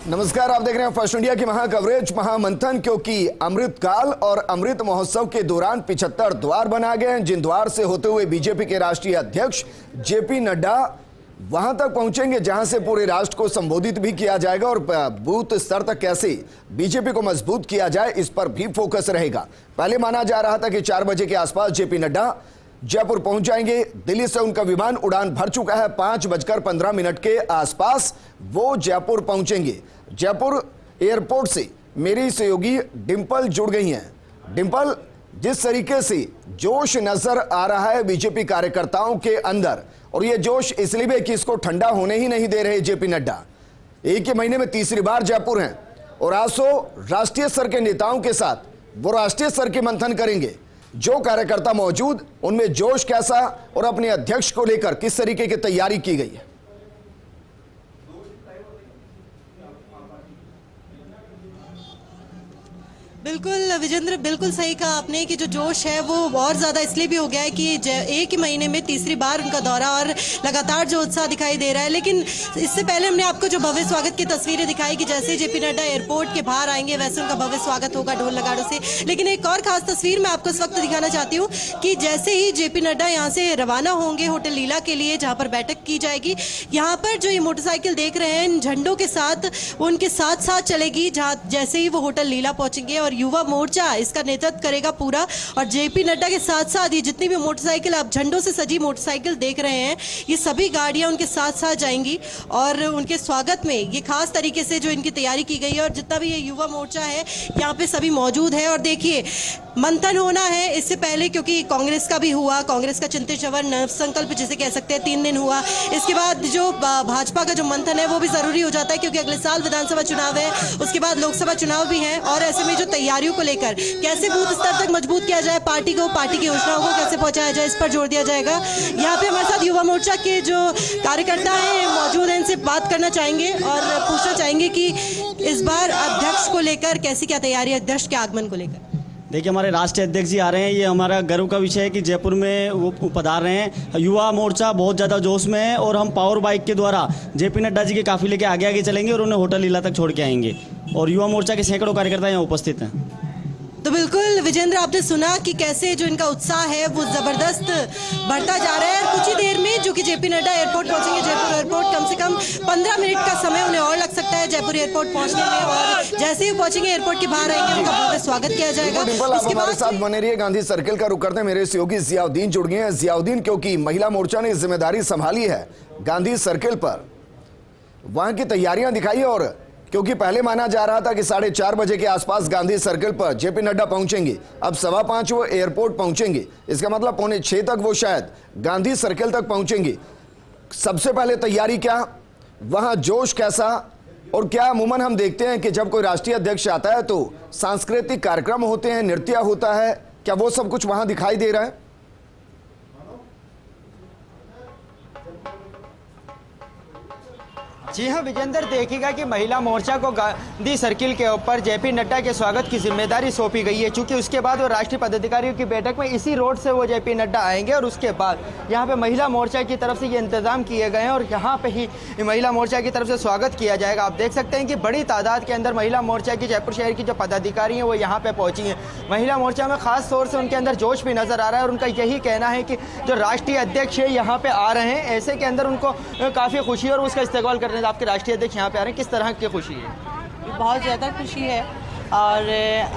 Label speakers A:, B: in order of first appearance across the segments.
A: नमस्कार, आप देख रहे हैं फर्स्ट इंडिया की महा कवरेज महामंथन। क्योंकि अमृत काल और अमृत महोत्सव के दौरान 75 द्वार बना गए हैं, जिन द्वार से होते हुए बीजेपी के राष्ट्रीय अध्यक्ष जेपी नड्डा वहां तक पहुंचेंगे जहां से पूरे राष्ट्र को संबोधित भी किया जाएगा और बूथ स्तर तक कैसे बीजेपी को मजबूत किया जाए इस पर भी फोकस रहेगा। पहले माना जा रहा था कि 4 बजे के आसपास जेपी नड्डा जयपुर पहुंच जाएंगे। दिल्ली से उनका विमान उड़ान भर चुका है। 5:15 के आसपास वो जयपुर पहुंचेंगे। जयपुर एयरपोर्ट से मेरी सहयोगी डिंपल जुड़ गई हैं। डिंपल, जिस तरीके से जोश नजर आ रहा है बीजेपी कार्यकर्ताओं के अंदर, और ये जोश इसलिए भी कि इसको ठंडा होने ही नहीं दे रहे जेपी नड्डा। एक ही महीने में तीसरी बार जयपुर हैं और आसो राष्ट्रीय स्तर के नेताओं के साथ वो राष्ट्रीय स्तर के मंथन करेंगे। जो कार्यकर्ता मौजूद, उनमें जोश कैसा और अपने अध्यक्ष को लेकर किस तरीके की तैयारी की गई है?
B: बिल्कुल विजेंद्र, बिल्कुल सही कहा आपने कि जो जोश है वो और ज़्यादा इसलिए भी हो गया है कि एक ही महीने में तीसरी बार उनका दौरा और लगातार जो उत्साह दिखाई दे रहा है। लेकिन इससे पहले हमने आपको जो भव्य स्वागत की तस्वीरें दिखाई कि जैसे जेपी नड्डा एयरपोर्ट के बाहर आएंगे वैसे उनका भव्य स्वागत होगा ढोल नगाड़ों से। लेकिन एक और खास तस्वीर मैं आपको इस वक्त दिखाना चाहती हूँ कि जैसे ही जेपी नड्डा यहाँ से रवाना होंगे होटल लीला के लिए जहाँ पर बैठक की जाएगी, यहाँ पर जो ये मोटरसाइकिल देख रहे हैं इन झंडों के साथ वो उनके साथ साथ चलेगी। जहाँ जैसे ही वो होटल लीला पहुँचेंगे और युवा मोर्चा इसका नेतृत्व करेगा पूरा, और जेपी नड्डा के साथ साथ ये जितनी भी मोटरसाइकिल आप झंडों से सजी मोटरसाइकिल देख रहे हैं ये सभी गाड़ियां उनके साथ साथ जाएंगी और उनके स्वागत में ये खास तरीके से जो इनकी तैयारी की गई है। और जितना भी ये युवा मोर्चा है यहाँ पे सभी मौजूद है। और देखिए मंथन होना है इससे पहले, क्योंकि कांग्रेस का भी हुआ, कांग्रेस का चिंतित चवर नव संकल्प जिसे कह सकते हैं 3 दिन हुआ। इसके बाद जो भाजपा का जो मंथन है वो भी जरूरी हो जाता है क्योंकि अगले साल विधानसभा चुनाव है, उसके बाद लोकसभा चुनाव भी है। और ऐसे में जो तैयारियों को लेकर कैसे बूथ स्तर तक मजबूत किया जाए पार्टी को, पार्टी की योजनाओं को कैसे पहुंचाया जाए, इस पर जोर दिया जाएगा। यहाँ पे हमारे साथ युवा मोर्चा के जो कार्यकर्ता हैं मौजूद हैं, इनसे बात करना चाहेंगे और पूछना चाहेंगे कि इस बार अध्यक्ष को लेकर कैसी क्या तैयारी है, अध्यक्ष के आगमन को लेकर।
C: देखिए, हमारे राष्ट्रीय अध्यक्ष जी आ रहे हैं, ये हमारा गर्व का विषय है कि जयपुर में वो पधार रहे हैं। युवा मोर्चा बहुत ज़्यादा जोश में है और हम पावर बाइक के द्वारा जेपी नड्डा जी के काफिले के आगे आगे चलेंगे और उन्हें होटल लीला तक छोड़ के आएंगे। और युवा मोर्चा के सैकड़ों कार्यकर्ता यहाँ उपस्थित हैं।
B: तो बिल्कुल विजेंद्र, आपने सुना कि कैसे जो इनका उत्साह है वो जबरदस्त बढ़ता जा रहा है। कुछ ही देर में जो कि जेपी नड्डा एयरपोर्ट पहुंचेंगे, जयपुर एयरपोर्ट कम से कम 15 मिनट का समय उन्हें और लग सकता है जयपुर एयरपोर्ट पहुंचने में। और जैसे ही पहुंचेंगे एयरपोर्ट के बाहर आएंगे उनका भव्य स्वागत किया जाएगा।
A: उसके बाद साथ बने रहिए। गांधी सर्किल का रुख करते हैं, मेरे सहयोगी जियाउद्दीन जुड़ गए हैं। जियाउद्दीन, क्योंकि महिला मोर्चा ने जिम्मेदारी संभाली है गांधी सर्किल पर, वहां की तैयारियां दिखाई, और क्योंकि पहले माना जा रहा था कि 4:30 बजे के आसपास गांधी सर्किल पर जेपी नड्डा पहुंचेंगे, अब 5:15 वो एयरपोर्ट पहुंचेंगे। इसका मतलब 5:45 तक वो शायद गांधी सर्किल तक पहुंचेंगे। सबसे पहले तैयारी क्या, वहां जोश कैसा, और क्या अमूमन हम देखते हैं कि जब कोई राष्ट्रीय अध्यक्ष आता है तो सांस्कृतिक कार्यक्रम होते हैं, नृत्य होता है, क्या वो सब कुछ वहां दिखाई दे रहा है?
D: जी हाँ विजेंद्र, देखिएगा कि महिला मोर्चा को गांधी सर्किल के ऊपर जेपी नड्डा के स्वागत की जिम्मेदारी सौंपी गई है, क्योंकि उसके बाद वो राष्ट्रीय पदाधिकारियों की बैठक में इसी रोड से वो जेपी नड्डा आएंगे और उसके बाद यहाँ पे महिला मोर्चा की तरफ से ये इंतजाम किए गए हैं और यहाँ पे ही महिला मोर्चा की तरफ से स्वागत किया जाएगा। आप देख सकते हैं कि बड़ी तादाद के अंदर महिला मोर्चा की जयपुर शहर की जो पदाधिकारी हैं वो यहाँ पे पहुँची हैं। महिला मोर्चा में खास तौर से उनके अंदर जोश भी नजर आ रहा है और उनका यही कहना है कि जो राष्ट्रीय अध्यक्ष है यहाँ पे आ रहे हैं, ऐसे के अंदर उनको काफ़ी खुशी है और उसका इस्तेमाल करने आपके राष्ट्रीय अध्यक्ष यहाँ पे आ रहे हैं, किस तरह की खुशी है?
E: बहुत ज़्यादा खुशी है और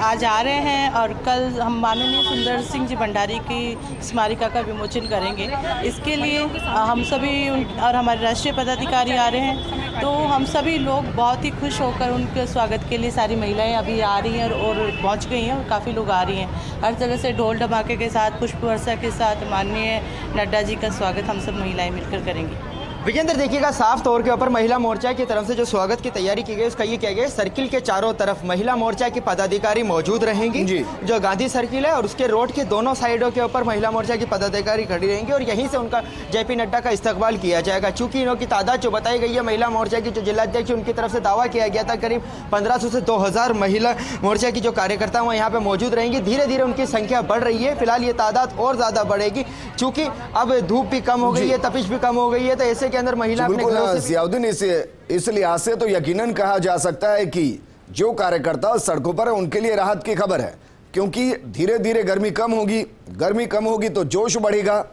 E: आज आ रहे हैं और कल हम माननीय सुंदर सिंह जी भंडारी की स्मारिका का विमोचन करेंगे। इसके लिए हम सभी और हमारे राष्ट्रीय पदाधिकारी आ रहे हैं, तो हम सभी लोग बहुत ही खुश होकर उनके स्वागत के लिए सारी महिलाएं अभी आ रही हैं और पहुंच गई हैं और काफ़ी लोग आ रही हैं। हर तरह से ढोल धमाके के साथ, पुष्प वर्षा के साथ माननीय नड्डा जी का स्वागत हम सब महिलाएँ मिलकर करेंगे।
D: विजेंद्र, देखिएगा साफ तौर के ऊपर महिला मोर्चा की तरफ से जो स्वागत की तैयारी की गई उसका ये किया गया, सर्किल के चारों तरफ महिला मोर्चा की पदाधिकारी मौजूद रहेंगी। जो गांधी सर्किल है और उसके रोड के दोनों साइडों के ऊपर महिला मोर्चा की पदाधिकारी खड़ी रहेंगी और यहीं से उनका जेपी नड्डा का इस्तकबाल किया जाएगा। चूंकि इनों की तादाद जो बताई गई है महिला मोर्चा की जो जिलाध्यक्ष उनकी तरफ से दावा किया गया था करीब 1500 से 2000 महिला मोर्चा की जो कार्यकर्ता हैं यहाँ पे मौजूद रहेंगी। धीरे धीरे उनकी संख्या बढ़ रही है, फिलहाल ये तादाद और ज़्यादा बढ़ेगी चूँकि अब धूप भी कम हो गई है, तपिश भी कम हो गई है, तो ऐसे के अंदर महिला अपने
A: बिल्कुल
D: घरों से
A: जियाउद्दीन, इस लिहाज से तो यकीनन कहा जा सकता है कि जो कार्यकर्ता सड़कों पर है उनके लिए राहत की खबर है, क्योंकि धीरे धीरे गर्मी कम होगी तो जोश बढ़ेगा।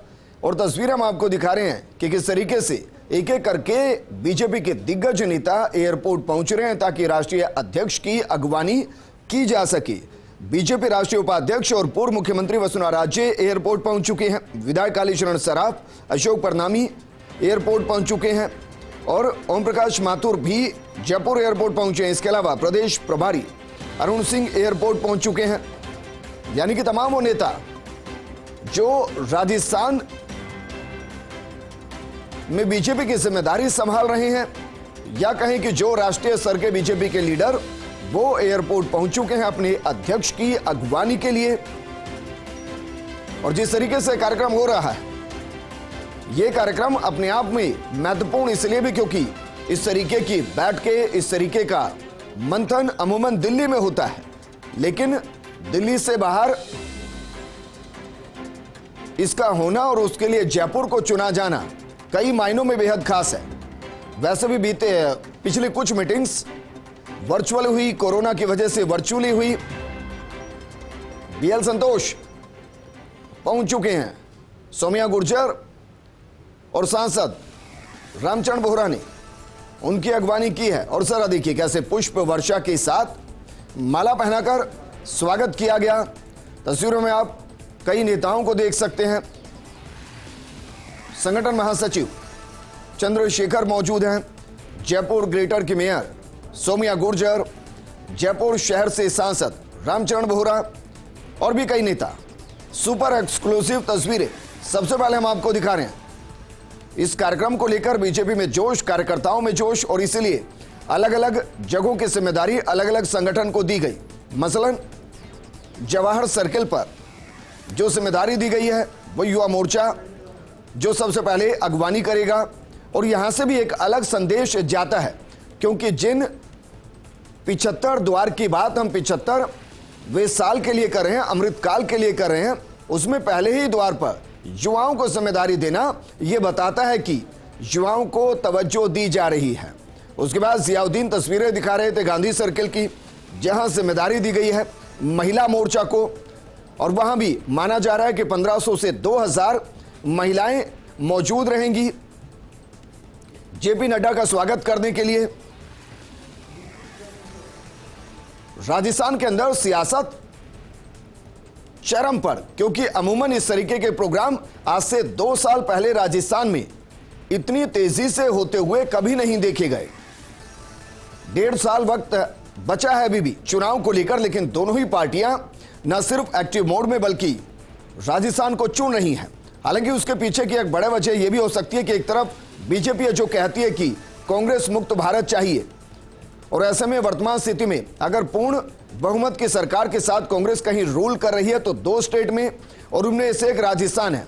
A: और तस्वीर हम आपको दिखा रहे हैं कि किस तरीके से एक एक करके बीजेपी के दिग्गज नेता एयरपोर्ट पहुंच रहे हैं ताकि राष्ट्रीय अध्यक्ष की अगवानी की जा सके। बीजेपी राष्ट्रीय उपाध्यक्ष और पूर्व मुख्यमंत्री वसुंधरा राजे एयरपोर्ट पहुंच चुके हैं। विधायक कालीचरण सराफ, अशोक परनामी एयरपोर्ट पहुंच चुके हैं और ओम प्रकाश माथुर भी जयपुर एयरपोर्ट पहुंचे हैं। इसके अलावा प्रदेश प्रभारी अरुण सिंह एयरपोर्ट पहुंच चुके हैं। यानी कि तमाम वो नेता जो राजस्थान में बीजेपी की जिम्मेदारी संभाल रहे हैं, या कहें कि जो राष्ट्रीय स्तर के बीजेपी के लीडर वो एयरपोर्ट पहुंच चुके हैं अपने अध्यक्ष की अगवानी के लिए। और जिस तरीके से कार्यक्रम हो रहा है, यह कार्यक्रम अपने आप में महत्वपूर्ण इसलिए भी क्योंकि इस तरीके की बैठ के इस तरीके का मंथन अमूमन दिल्ली में होता है, लेकिन दिल्ली से बाहर इसका होना और उसके लिए जयपुर को चुना जाना कई मायनों में बेहद खास है। वैसे भी पिछली कुछ मीटिंग्स वर्चुअल हुई, कोरोना की वजह से वर्चुअली हुई। बीएल संतोष पहुंच चुके हैं, सौम्या गुर्जर और सांसद रामचरण बोहरा ने उनकी अगवानी की है। और सर देखिए कैसे पुष्प वर्षा के साथ माला पहनाकर स्वागत किया गया। तस्वीरों में आप कई नेताओं को देख सकते हैं। संगठन महासचिव चंद्रशेखर मौजूद हैं, जयपुर ग्रेटर की मेयर सौम्या गुर्जर, जयपुर शहर से सांसद रामचरण बोहरा और भी कई नेता। सुपर एक्सक्लूसिव तस्वीरें सबसे पहले हम आपको दिखा रहे हैं। इस कार्यक्रम को लेकर बीजेपी में जोश, कार्यकर्ताओं में जोश, और इसीलिए अलग अलग जगहों की जिम्मेदारी अलग अलग संगठन को दी गई। मसलन जवाहर सर्किल पर जो जिम्मेदारी दी गई है वो युवा मोर्चा जो सबसे पहले अगवानी करेगा। और यहां से भी एक अलग संदेश जाता है, क्योंकि जिन 75 द्वार की बात हम 75वें साल के लिए कर रहे हैं, अमृतकाल के लिए कर रहे हैं, उसमें पहले ही द्वार पर युवाओं को जिम्मेदारी देना यह बताता है कि युवाओं को तवज्जो दी जा रही है। उसके बाद जियाउद्दीन तस्वीरें दिखा रहे थे गांधी सर्किल की, जहां जिम्मेदारी दी गई है महिला मोर्चा को, और वहां भी माना जा रहा है कि 1500 से 2000 महिलाएं मौजूद रहेंगी जेपी नड्डा का स्वागत करने के लिए। राजस्थान के अंदर सियासत चरम पर, क्योंकि अमूमन इस तरीके के प्रोग्राम आज से 2 साल पहले राजस्थान में इतनी तेजी से होते हुए कभी नहीं देखे गए। 1.5 साल वक्त बचा है अभी भी चुनाव को लेकर, लेकिन दोनों ही पार्टियां न सिर्फ एक्टिव मोड में बल्कि राजस्थान को चुन रही हैं। हालांकि उसके पीछे की एक बड़ी वजह यह भी हो सकती है कि एक तरफ बीजेपी जो कहती है कि कांग्रेस मुक्त भारत चाहिए, और ऐसे में वर्तमान स्थिति में अगर पूर्ण बहुमत की सरकार के साथ कांग्रेस कहीं रूल कर रही है तो 2 स्टेट में, और उनमें से एक राजस्थान है,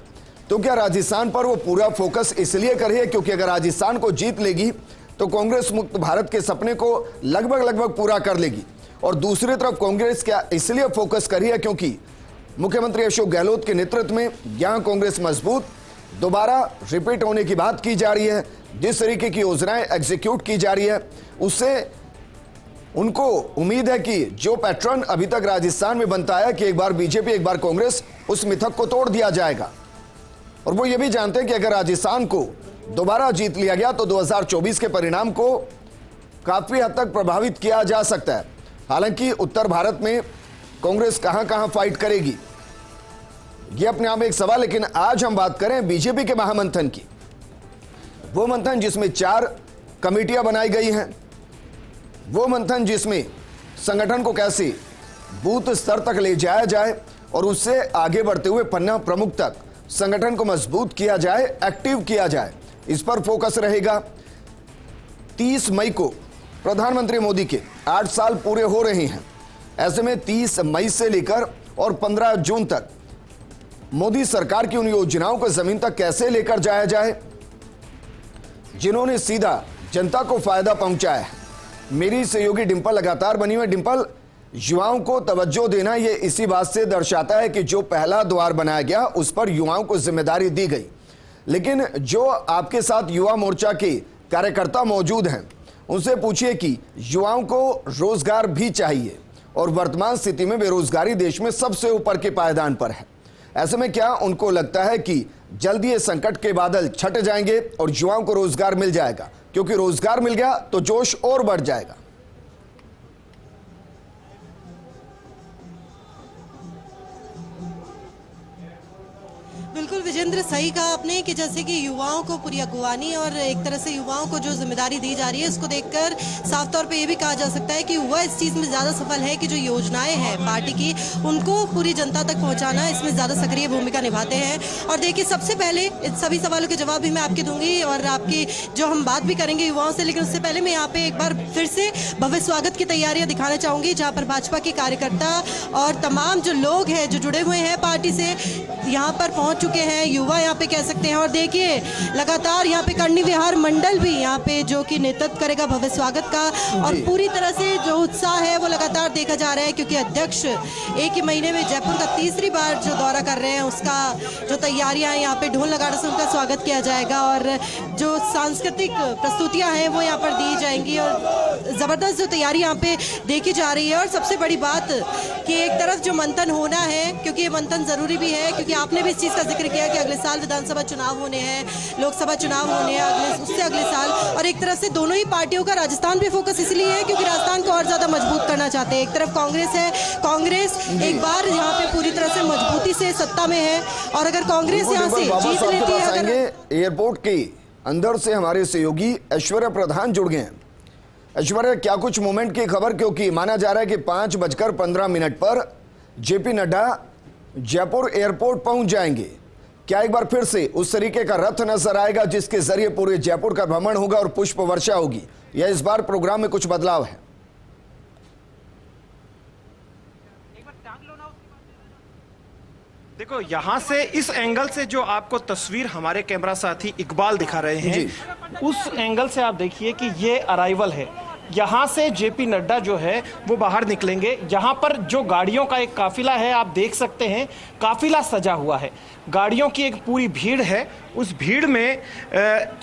A: तो क्या राजस्थान पर वो पूरा फोकस इसलिए कर रही है क्योंकि अगर राजस्थान को जीत लेगी तो कांग्रेस मुक्त भारत के सपने को लगभग पूरा कर लेगी। और दूसरी तरफ कांग्रेस क्या इसलिए फोकस कर रही है क्योंकि मुख्यमंत्री अशोक गहलोत के नेतृत्व में यहां कांग्रेस मजबूत दोबारा रिपीट होने की बात की जा रही है। जिस तरीके की योजनाएं एग्जीक्यूट की जा रही है उससे उनको उम्मीद है कि जो पैटर्न अभी तक राजस्थान में बनता है कि एक बार बीजेपी एक बार कांग्रेस, उस मिथक को तोड़ दिया जाएगा। और वो ये भी जानते हैं कि अगर राजस्थान को दोबारा जीत लिया गया तो 2024 के परिणाम को काफी हद तक प्रभावित किया जा सकता है। हालांकि उत्तर भारत में कांग्रेस कहां कहां फाइट करेगी यह अपने आप में एक सवाल, लेकिन आज हम बात करें बीजेपी के महामंथन की। वो मंथन जिसमें 4 कमेटियां बनाई गई हैं, वो मंथन जिसमें संगठन को कैसे बूथ स्तर तक ले जाया जाए और उससे आगे बढ़ते हुए पन्ना प्रमुख तक संगठन को मजबूत किया जाए, एक्टिव किया जाए, इस पर फोकस रहेगा। 30 मई को प्रधानमंत्री मोदी के 8 साल पूरे हो रहे हैं। ऐसे में 30 मई से लेकर और 15 जून तक मोदी सरकार की उन योजनाओं को जमीन तक कैसे लेकर जाया जाए जिन्होंने सीधा जनता को फायदा पहुंचाया है। मेरी सहयोगी डिंपल लगातार बनी हुई। डिंपल, युवाओं को तवज्जो देना ये इसी बात से दर्शाता है कि जो पहला द्वार बनाया गया उस पर युवाओं को जिम्मेदारी दी गई। लेकिन जो आपके साथ युवा मोर्चा के कार्यकर्ता मौजूद हैं, उनसे पूछिए कि युवाओं को रोजगार भी चाहिए और वर्तमान स्थिति में बेरोजगारी देश में सबसे ऊपर के पायदान पर है। ऐसे में क्या उनको लगता है कि जल्दी ये संकट के बादल छट जाएंगे और युवाओं को रोजगार मिल जाएगा? क्योंकि रोजगार मिल गया तो जोश और बढ़ जाएगा।
B: बिल्कुल विजेंद्र, सही कहा आपने कि जैसे कि युवाओं को पूरी अगुवानी और एक तरह से युवाओं को जो जिम्मेदारी दी जा रही है, उसको देखकर साफ तौर पे ये भी कहा जा सकता है कि युवा इस चीज़ में ज़्यादा सफल है कि जो योजनाएं हैं पार्टी की, उनको पूरी जनता तक पहुंचाना, इसमें ज़्यादा सक्रिय भूमिका निभाते हैं। और देखिए, सबसे पहले इन सभी सवालों के जवाब भी मैं आपके दूंगी और आपकी जो हम बात भी करेंगे युवाओं से, लेकिन उससे पहले मैं यहाँ पे एक बार फिर से भव्य स्वागत की तैयारियाँ दिखाना चाहूँगी, जहाँ पर भाजपा के कार्यकर्ता और तमाम जो लोग हैं जो जुड़े हुए हैं पार्टी से, यहाँ पर पहुँच चुके हैं, युवा यहाँ पे कह सकते हैं। और देखिए, लगातार यहाँ पे कर्णी विहार मंडल भी यहाँ पे जो कि नेतृत्व करेगा भव्य स्वागत का, और पूरी तरह से जो उत्साह है वो लगातार देखा जा रहा है, क्योंकि अध्यक्ष एक ही महीने में जयपुर का तीसरी बार जो दौरा कर रहे हैं, उसका जो तैयारियां हैं, यहाँ पे ढोल नगाड़े से उनका स्वागत किया जाएगा और जो सांस्कृतिक प्रस्तुतियां हैं वो यहाँ पर दी जाएंगी और ज़बरदस्त जो तैयारी यहाँ पे देखी जा रही है। और सबसे बड़ी बात कि एक तरफ जो मंथन होना है, क्योंकि ये मंथन ज़रूरी भी है, क्योंकि आपने भी इस चीज़ का जिक्र किया कि अगले साल विधानसभा चुनाव होने हैं, लोकसभा चुनाव होने हैं उससे अगले साल, और एक तरह से दोनों ही पार्टियों का राजस्थान पे फोकस इसलिए है क्योंकि राजस्थान को और ज़्यादा मजबूत करना चाहते हैं। एक तरफ कांग्रेस है, कांग्रेस एक बार यहाँ पे पूरी तरह से मजबूती से सत्ता में है, और अगर कांग्रेस यहाँ से जीत लेती है।
A: एयरपोर्ट के अंदर से हमारे सहयोगी ऐश्वर्या प्रधान जुड़ गए हैं। ऐश्वर्या, क्या कुछ मोमेंट की खबर, क्योंकि माना जा रहा है कि 5:15 पर जेपी नड्डा जयपुर एयरपोर्ट पहुंच जाएंगे। क्या एक बार फिर से उस तरीके का रथ नजर आएगा जिसके जरिए पूरे जयपुर का भ्रमण होगा और पुष्प वर्षा होगी, या इस बार प्रोग्राम में कुछ बदलाव है?
F: देखो, यहाँ से इस एंगल से जो आपको तस्वीर हमारे कैमरा साथी इकबाल दिखा रहे हैं, उस एंगल से आप देखिए कि ये अराइवल है। यहाँ से जेपी नड्डा जो है वो बाहर निकलेंगे। यहाँ पर जो गाड़ियों का एक काफिला है, आप देख सकते हैं, काफिला सजा हुआ है, गाड़ियों की एक पूरी भीड़ है। उस भीड़ में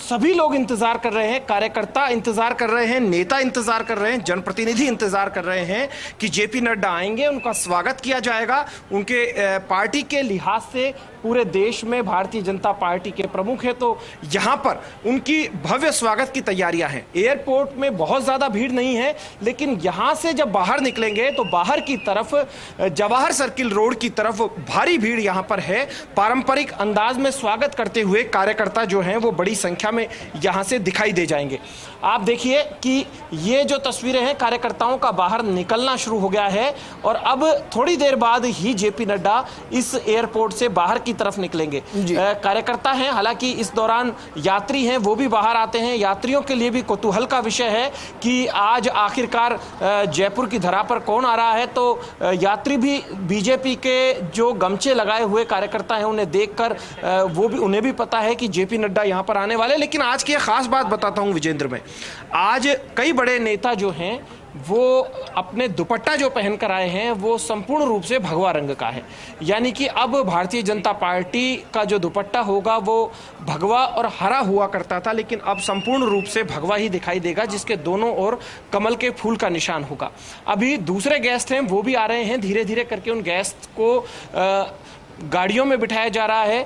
F: सभी लोग इंतजार कर रहे हैं, कार्यकर्ता इंतजार कर रहे हैं, नेता इंतजार कर रहे हैं, जनप्रतिनिधि इंतजार कर रहे हैं कि जेपी नड्डा आएंगे, उनका स्वागत किया जाएगा। उनके पार्टी के लिहाज से पूरे देश में भारतीय जनता पार्टी के प्रमुख है, तो यहाँ पर उनकी भव्य स्वागत की तैयारियां हैं। एयरपोर्ट में बहुत ज्यादा भीड़ नहीं है, लेकिन यहाँ से जब बाहर निकलेंगे तो बाहर की तरफ जवाहर सर्किल रोड की तरफ भारी भीड़ यहाँ पर है। पारंपरिक अंदाज में स्वागत करते हुए कार्यकर्ता जो हैं वो बड़ी संख्या में यहाँ से दिखाई दे जाएंगे। आप देखिए कि ये जो तस्वीरें हैं, कार्यकर्ताओं का बाहर निकलना शुरू हो गया है और अब थोड़ी देर बाद ही जेपी नड्डा इस एयरपोर्ट से बाहर की तरफ निकलेंगे। कार्यकर्ता हैं, हालांकि इस दौरान यात्री हैं वो भी बाहर आते हैं। यात्रियों के लिए भी कौतूहल का विषय है कि आज आखिरकार जयपुर की धरा पर कौन आ रहा है, तो यात्री भी बीजेपी के जो गमछे लगाए हुए कार्यकर्ता हैं उन्हें देखकर वो भी, उन्हें भी पता है कि जेपी नड्डा यहां पर आने वाले। लेकिन आज की एक खास बात बताता हूं विजेंद्र में, आज कई बड़े नेता जो हैं वो अपने दुपट्टा जो पहनकर आए हैं वो संपूर्ण रूप से भगवा रंग का है। यानी कि अब भारतीय जनता पार्टी का जो दुपट्टा होगा वो भगवा और हरा हुआ करता था, लेकिन अब संपूर्ण रूप से भगवा ही दिखाई देगा, जिसके दोनों ओर कमल के फूल का निशान होगा। अभी दूसरे गेस्ट हैं वो भी आ रहे हैं, धीरे धीरे करके उन गेस्ट को गाड़ियों में बिठाया जा रहा है,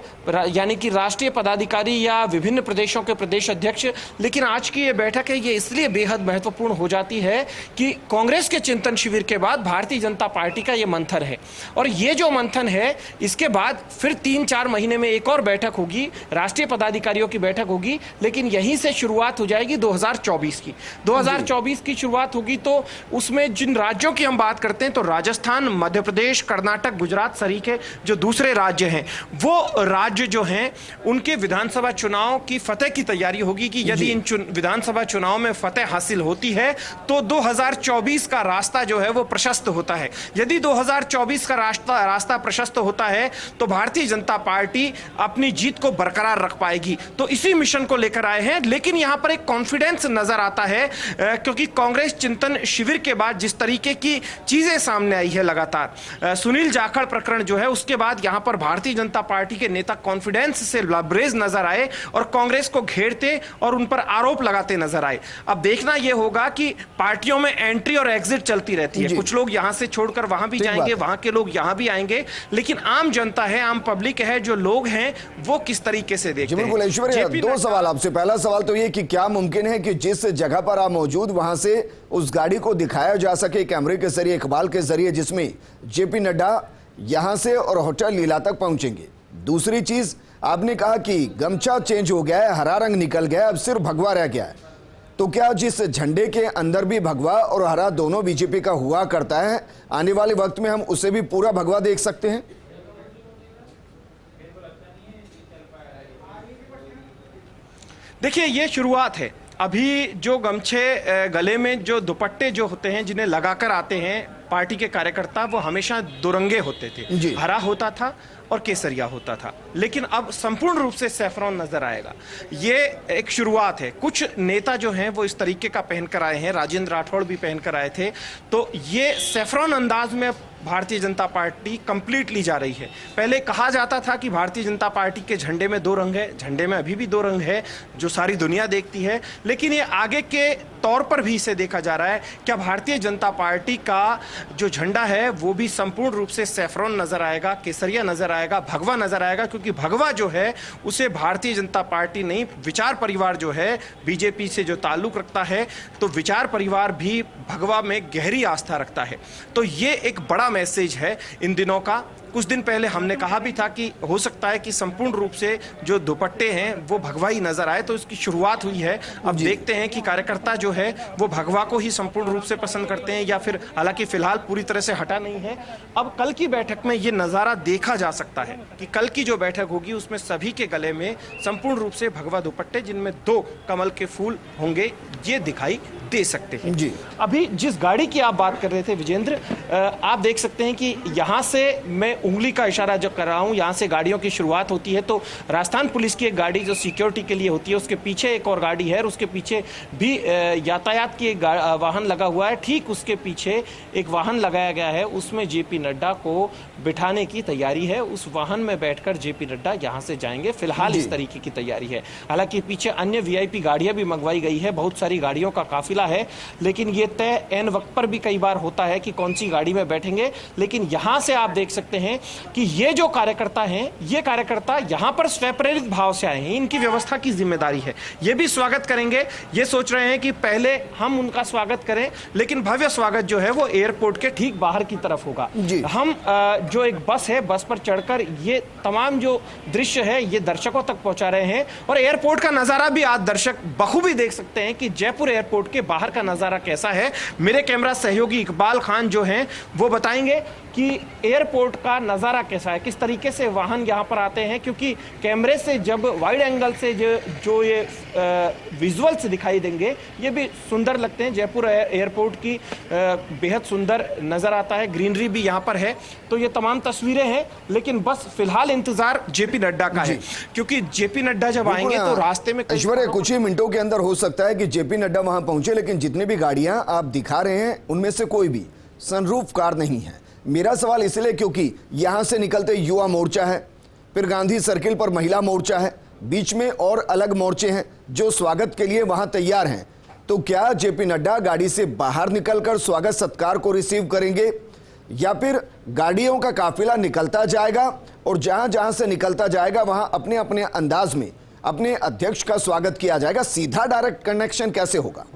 F: यानी कि राष्ट्रीय पदाधिकारी या विभिन्न प्रदेशों के प्रदेश अध्यक्ष। लेकिन आज की ये बैठक है, ये इसलिए बेहद महत्वपूर्ण हो जाती है कि कांग्रेस के चिंतन शिविर के बाद भारतीय जनता पार्टी का ये मंथन है, और ये जो मंथन है इसके बाद फिर 3-4 महीने में एक और बैठक होगी, राष्ट्रीय पदाधिकारियों की बैठक होगी। लेकिन यहीं से शुरुआत हो जाएगी 2024 की। 2024 की शुरुआत होगी तो उसमें जिन राज्यों की हम बात करते हैं तो राजस्थान, मध्य प्रदेश, कर्नाटक, गुजरात सरीखे जो दूसरे राज्य हैं, वो राज्य जो हैं उनके विधानसभा चुनाव की फतेह की तैयारी होगी कि यदि इन विधानसभा चुनाव में फतेह हासिल होती है तो 2024 का रास्ता जो है वो प्रशस्त होता है। यदि 2024 का रास्ता प्रशस्त होता है तो भारतीय जनता पार्टी अपनी जीत को बरकरार रख पाएगी। तो इसी मिशन को लेकर आए हैं। लेकिन यहां पर एक कॉन्फिडेंस नजर आता है, क्योंकि कांग्रेस चिंतन शिविर के बाद जिस तरीके की चीजें सामने आई है लगातार, सुनील जाखड़ प्रकरण जो है उसके बाद जहां पर भारतीय जनता पार्टी के नेता कॉन्फिडेंस से लबरेज नजर आए और कांग्रेस को घेरते और उन पर आरोप लगाते नजर आए। अब देखना यह होगा कि पार्टियों में एंट्री और एग्जिट चलती रहती है, कुछ लोग यहां से छोड़कर वहां भी जाएंगे, वहां के लोग यहां भी आएंगे, लेकिन आम जनता है, आम पब्लिक है, जो लोग हैं वो किस तरीके से देखते हैं।
A: बिल्कुल ऐश्वर्या, दो सवाल आपसे। पहला सवाल तो ये कि क्या मुमकिन है कि जिस जगह पर आप मौजूद वहां से उस गाड़ी को दिखाया जा सके कैमरे के जरिए, इकबाल के जरिए, जिसमें जेपी नड्डा यहां से और होटल लीला तक पहुंचेंगे? दूसरी चीज, आपने कहा कि गमछा चेंज हो गया है, हरा रंग निकल गया है, अब सिर्फ भगवा रह गया है, तो क्या जिस झंडे के अंदर भी भगवा और हरा दोनों बीजेपी का हुआ करता है, आने वाले वक्त में हम उसे भी पूरा भगवा देख सकते हैं?
F: देखिए, ये शुरुआत है। अभी जो गमछे, गले में जो दुपट्टे जो होते हैं जिन्हें लगाकर आते हैं पार्टी के कार्यकर्ता, वो हमेशा दुरंगे होते थे, हरा होता था और केसरिया होता था, लेकिन अब संपूर्ण रूप से सैफरॉन नजर आएगा। ये एक शुरुआत है। कुछ नेता जो हैं वो इस तरीके का पहनकर आए हैं, राजेंद्र राठौड़ भी पहनकर आए थे, तो ये सैफरॉन अंदाज में भारतीय जनता पार्टी कंप्लीटली जा रही है। पहले कहा जाता था कि भारतीय जनता पार्टी के झंडे में दो रंग है, झंडे में अभी भी दो रंग है जो सारी दुनिया देखती है, लेकिन ये आगे के तौर पर भी इसे देखा जा रहा है। क्या भारतीय जनता पार्टी का जो झंडा है वो भी संपूर्ण रूप से सैफरॉन नजर आएगा, केसरिया नजर आएगा, भगवा नजर आएगा? क्योंकि भगवा जो है उसे भारतीय जनता पार्टी नहीं, विचार परिवार जो है बीजेपी से जो ताल्लुक रखता है, तो विचार परिवार भी भगवा में गहरी आस्था रखता है। तो ये एक बड़ा मैसेज है इन दिनों का। कुछ दिन पहले हमने कहा भी था कि हो सकता है कि संपूर्ण रूप से जो दुपट्टे हैं वो भगवा ही नजर आए, तो इसकी शुरुआत हुई है। अब देखते हैं कि कार्यकर्ता जो है वो भगवा को ही संपूर्ण रूप से पसंद करते हैं या फिर, हालांकि फिलहाल पूरी तरह से हटा नहीं है। अब कल की बैठक में ये नजारा देखा जा सकता है कि कल की जो बैठक होगी उसमें सभी के गले में संपूर्ण रूप से भगवा दुपट्टे जिनमें 2 कमल के फूल होंगे, ये दिखाई दे सकते हैं। जी, अभी जिस गाड़ी की आप बात कर रहे थे विजेंद्र, आप देख सकते हैं कि यहां से मैं उंगली का इशारा जो कर रहा हूं, यहां से गाड़ियों की शुरुआत होती है, तो राजस्थान पुलिस की एक गाड़ी जो सिक्योरिटी के लिए होती है, उसके पीछे एक और गाड़ी है और उसके पीछे भी यातायात की एक वाहन लगा हुआ है। ठीक उसके पीछे एक वाहन लगाया गया है, उसमें जेपी नड्डा को बिठाने की तैयारी है। उस वाहन में बैठकर जेपी नड्डा यहां से जाएंगे। फिलहाल इस तरीके की तैयारी है। हालांकि पीछे अन्य वीआईपी गाड़ियां भी मंगवाई गई है, बहुत सारी गाड़ियों का काफिला है, लेकिन ये तय एन वक्त पर भी कई बार होता है कि कौन सी गाड़ी में बैठेंगे। लेकिन यहां से आप देख सकते हैं कि ये जो कार्यकर्ता हैं, ये कार्यकर्ता यहां पर स्वप्रेरित भाव से आए हैं, इनकी व्यवस्था की जिम्मेदारी है। ये भी स्वागत करेंगे, ये सोच रहे हैं कि पहले हम उनका स्वागत करें, लेकिन भव्य स्वागत जो है वो एयरपोर्ट के ठीक बाहर की तरफ होगा। हम जो एक बस है, बस पर चढ़कर ये तमाम जो दृश्य है ये दर्शकों तक पहुंचा रहे हैं। और एयरपोर्ट का नजारा भी आज दर्शक बखूबी देख सकते हैं कि जयपुर एयरपोर्ट के बाहर का नजारा कैसा है। मेरे कैमरा सहयोगी इकबाल खान जो हैं वो बताएंगे कि एयरपोर्ट का नज़ारा कैसा है, किस तरीके से वाहन यहाँ पर आते हैं, क्योंकि कैमरे से जब वाइड एंगल से जो ये विजुअल्स दिखाई देंगे ये भी सुंदर लगते हैं। जयपुर एयरपोर्ट की बेहद सुंदर नज़र आता है, ग्रीनरी भी यहाँ पर है। तो ये तमाम तस्वीरें हैं, लेकिन बस फिलहाल इंतजार जेपी नड्डा का है, क्योंकि जेपी नड्डा जब आएंगे तो रास्ते में
A: ऐश्वर्या कुछ ही मिनटों के अंदर हो सकता है कि जेपी नड्डा वहां पहुंचे, लेकिन जितनी भी गाड़ियां आप दिखा रहे हैं उनमें से कोई भी सनरूफ कार नहीं है। मेरा सवाल इसलिए क्योंकि यहां से निकलते युवा मोर्चा है, फिर गांधी सर्किल पर महिला मोर्चा है, बीच में और अलग मोर्चे हैं जो स्वागत के लिए वहां तैयार हैं। तो क्या जेपी नड्डा गाड़ी से बाहर निकलकर स्वागत सत्कार को रिसीव करेंगे, या फिर गाड़ियों का काफिला निकलता जाएगा और जहां जहां से निकलता जाएगा वहां अपने अपने अंदाज में अपने अध्यक्ष का स्वागत किया जाएगा? सीधा डायरेक्ट कनेक्शन कैसे होगा?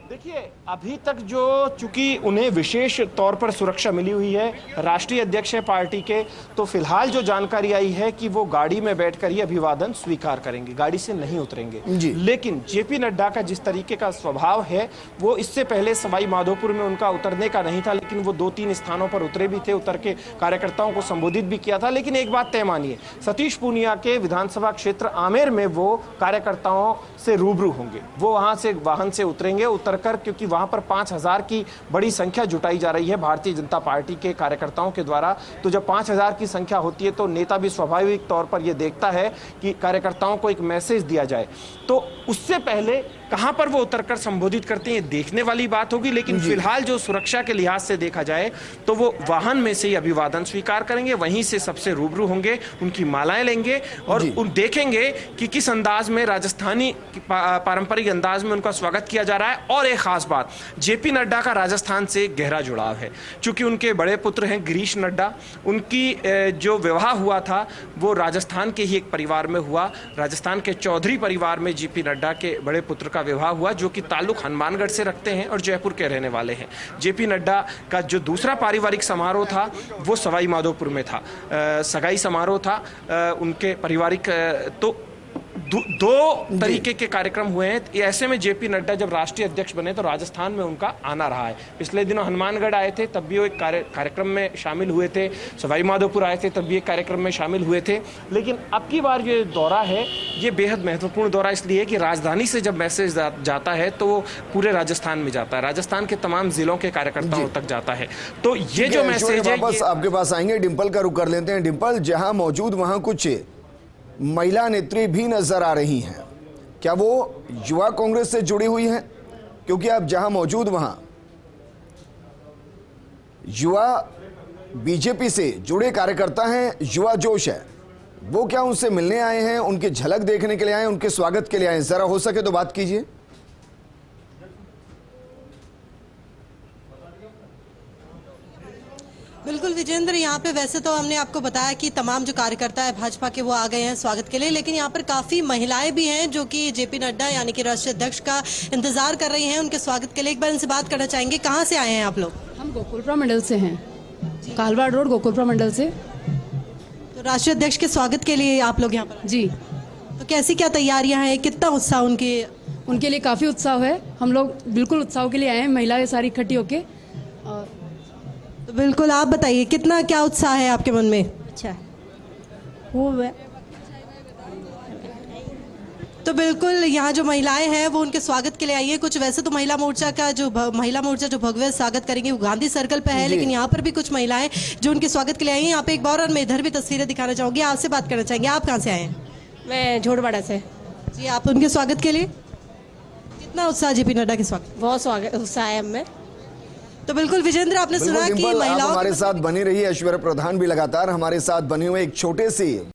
F: देखिए, अभी तक जो चूंकि उन्हें विशेष तौर पर सुरक्षा मिली हुई है, राष्ट्रीय अध्यक्ष है पार्टी के, तो फिलहाल जो जानकारी आई है कि वो गाड़ी में बैठकर ही अभिवादन स्वीकार करेंगे, गाड़ी से नहीं उतरेंगे। लेकिन जेपी नड्डा का जिस तरीके का स्वभाव है, वो इससे पहले सवाई माधोपुर में उनका उतरने का नहीं था, लेकिन वो 2-3 स्थानों पर उतरे भी थे, उतर के कार्यकर्ताओं को संबोधित भी किया था। लेकिन एक बात तय मानिए, सतीश पूनिया के विधानसभा क्षेत्र आमेर में वो कार्यकर्ताओं से रूबरू होंगे, वो वहां से वाहन से उतरेंगे, उतरकर, क्योंकि वहां पर 5000 की बड़ी संख्या जुटाई जा रही है भारतीय जनता पार्टी के कार्यकर्ताओं के द्वारा। तो जब 5000 की संख्या होती है तो नेता भी स्वाभाविक तौर पर यह देखता है कि कार्यकर्ताओं को एक मैसेज दिया जाए। तो उससे पहले कहां पर वो उतरकर संबोधित करते हैं ये देखने वाली बात होगी, लेकिन फिलहाल जो सुरक्षा के लिहाज से देखा जाए तो वो वाहन में से ही अभिवादन स्वीकार करेंगे, वहीं से सबसे रूबरू होंगे, उनकी मालाएं लेंगे और देखेंगे कि किस अंदाज में राजस्थानी पारंपरिक अंदाज में उनका स्वागत किया जा रहा है। और एक खास बात, जेपी नड्डा का राजस्थान से गहरा जुड़ाव है, क्योंकि उनके बड़े पुत्र हैं गिरीश नड्डा, उनकी जो विवाह हुआ था वो राजस्थान के ही एक परिवार में हुआ। राजस्थान के चौधरी परिवार में जेपी नड्डा के बड़े पुत्र का विवाह हुआ, जो कि ताल्लुक हनुमानगढ़ से रखते हैं और जयपुर के रहने वाले हैं। जेपी नड्डा का जो दूसरा पारिवारिक समारोह था वो सवाई माधोपुर में था, सगाई समारोह था उनके पारिवारिक। तो दो तरीके के कार्यक्रम हुए हैं। ऐसे में जेपी नड्डा जब राष्ट्रीय अध्यक्ष बने तो राजस्थान में उनका आना रहा है। पिछले दिनों हनुमानगढ़ आए थे, तब भी वो एक कार्यक्रम में शामिल हुए थे। सवाई माधोपुर आए थे, तब भी एक कार्यक्रम में शामिल हुए थे। लेकिन अब की बार ये दौरा है, ये बेहद महत्वपूर्ण दौरा इसलिए कि राजधानी से जब मैसेज जाता है तो वो पूरे राजस्थान में जाता है, राजस्थान के तमाम जिलों के कार्यकर्ताओं तक जाता है। तो ये जो मैसेज है,
A: वापस आपके पास आएंगे। डिंपल का रुख कर लेते हैं। डिंपल, जहां मौजूद वहां कुछ महिला नेत्री भी नजर आ रही हैं, क्या वो युवा कांग्रेस से जुड़ी हुई हैं? क्योंकि आप जहां मौजूद वहां युवा बीजेपी से जुड़े कार्यकर्ता हैं, युवा जोश है, वो क्या उनसे मिलने आए हैं, उनकी झलक देखने के लिए आए हैं, उनके स्वागत के लिए आए हैं? जरा हो सके तो बात कीजिए।
B: बिल्कुल विजेंद्र, यहाँ पे वैसे तो हमने आपको बताया कि तमाम जो कार्यकर्ता है भाजपा के वो आ गए हैं स्वागत के लिए, लेकिन यहाँ पर काफ़ी महिलाएं भी हैं जो कि जेपी नड्डा यानी कि राष्ट्रीय अध्यक्ष का इंतजार कर रही हैं उनके स्वागत के लिए। एक बार इनसे बात करना चाहेंगे, कहाँ से आए हैं आप लोग?
G: हम गोकुलपुरा मंडल से हैं, कालवाड़ रोड गोकुलपुरा मंडल से।
B: तो राष्ट्रीय अध्यक्ष के स्वागत के लिए आप लोग यहाँ पर?
G: जी।
B: तो कैसी क्या तैयारियाँ हैं, कितना उत्साह
G: उनके लिए काफ़ी उत्साह है। हम लोग बिल्कुल उत्साह के लिए आए हैं, महिलाएं सारी इकट्ठी होके। और
B: तो बिल्कुल आप बताइए, कितना क्या उत्साह है आपके मन में?
H: अच्छा वो
B: तो बिल्कुल यहाँ जो महिलाएं हैं वो उनके स्वागत के लिए आई है। कुछ वैसे तो महिला मोर्चा जो भव्य स्वागत करेंगे वो गांधी सर्कल पे है, लेकिन यहाँ पर भी कुछ महिलाएं जो उनके स्वागत के लिए आई हैं। यहाँ पे एक बार और मैं इधर भी तस्वीरें दिखाना चाहूँगी, आपसे बात करना चाहेंगे। आप कहाँ से आए हैं?
H: मैं झोड़वाड़ा से।
B: जी, आप उनके स्वागत के लिए कितना उत्साह जेपी नड्डा के स्वागत?
H: बहुत स्वागत उत्साह है हमें।
B: तो बिल्कुल विजेंद्र, आपने सुना कि
A: महिलाओं
B: महिलाओं
A: हमारे साथ बनी रही। ऐश्वर्या प्रधान भी लगातार हमारे साथ बने हुए एक छोटे से